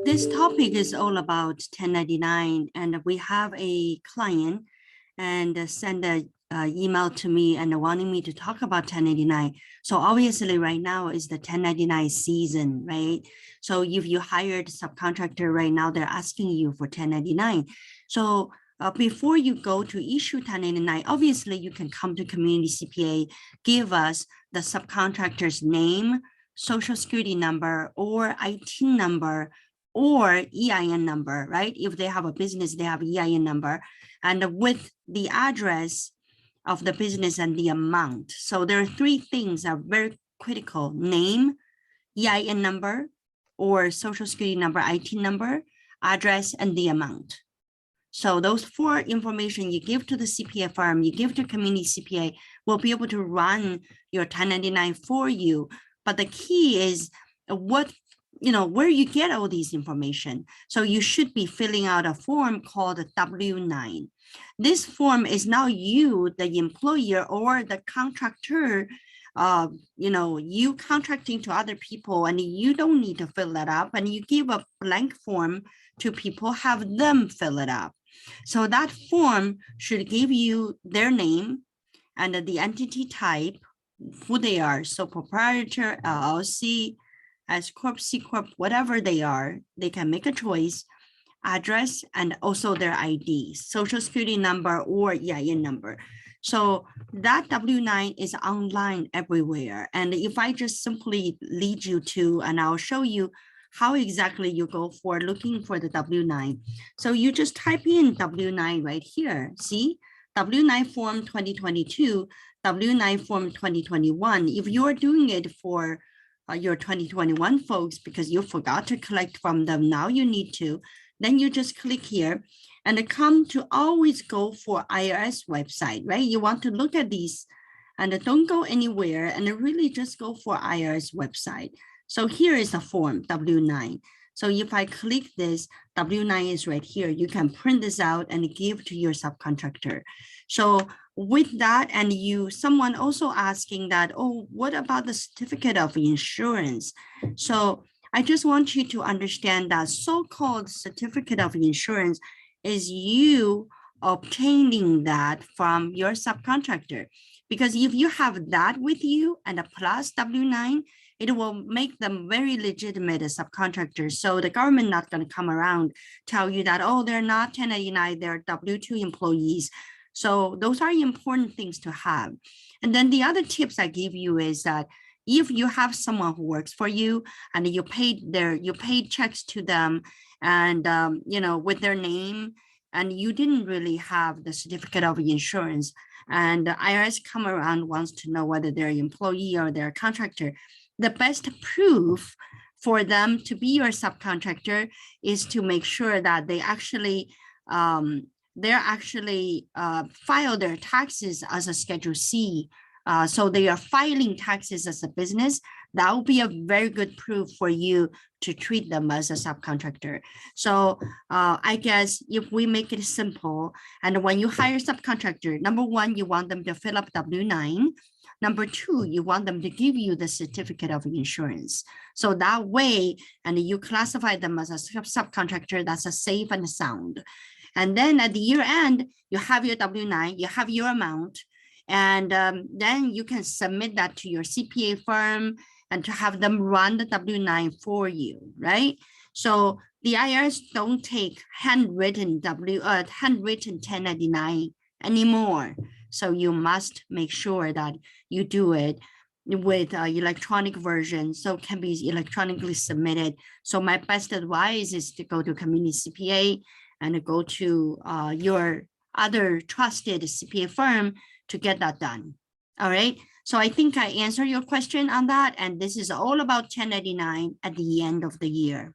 This topic is all about 1099, and we have a client and send an email to me and wanting me to talk about 1099. So obviously right now is the 1099 season, right? So if you hired a subcontractor right now, they're asking you for 1099. So before you go to issue 1099, obviously you can come to Community CPA, give us the subcontractor's name, social security number, or IT number, or EIN number, right? If they have a business, they have EIN number, and with the address of the business and the amount. So there are three things that are very critical: name, EIN number, or social security number, IT number, address, and the amount. So those four information you give to the CPA firm, you give to Community CPA, will be able to run your 1099 for you. But the key is where you get all these information. So you should be filling out a form called a W-9. This form is now you, the employer or the contractor, you contracting to other people, and you don't need to fill that up, and you give a blank form to people, have them fill it up. So that form should give you their name and the entity type, who they are. So proprietor, LLC, S Corp, C Corp, whatever they are, they can make a choice, address, and also their ID, social security number or EIN number. So that W-9 is online everywhere. And if I just simply lead you to, and I'll show you how exactly you go for looking for the W-9. So you just type in W-9 right here. See, W-9 form 2022, W-9 form 2021. If you're doing it for your 2021 folks, because you forgot to collect from them, now you need to, then you just click here and come to always go for IRS website, right? You want to look at these and don't go anywhere and really just go for IRS website. So here is the form W-9. So if I click this, W-9 is right here. You can print this out and give to your subcontractor. So with that, and someone also asking that, oh, what about the certificate of insurance? So I just want you to understand that so-called certificate of insurance is you obtaining that from your subcontractor. Because if you have that with you and a plus W-9, it will make them very legitimate as subcontractors. So the government not going to come around, tell you that, oh, they're not 1099, they're W-2 employees. So those are important things to have. And then the other tips I give you is that if you have someone who works for you and you paid checks to them and, with their name, and you didn't really have the certificate of insurance, and the IRS come around, wants to know whether they're an employee or they're a contractor, the best proof for them to be your subcontractor is to make sure that they actually file their taxes as a Schedule C. So they are filing taxes as a business. That will be a very good proof for you to treat them as a subcontractor. So I guess if we make it simple, and when you hire a subcontractor, number one, you want them to fill up W-9. Number two, you want them to give you the certificate of insurance. So that way, and you classify them as a subcontractor, that's a safe and sound. And then at the year end, you have your W-9, you have your amount, and then you can submit that to your CPA firm and to have them run the W-9 for you, right? So the IRS don't take handwritten 1099 anymore. So you must make sure that you do it with electronic version, so it can be electronically submitted. So my best advice is to go to Community CPA and go to your other trusted CPA firm to get that done. All right. So I think I answered your question on that. And this is all about 1099 at the end of the year.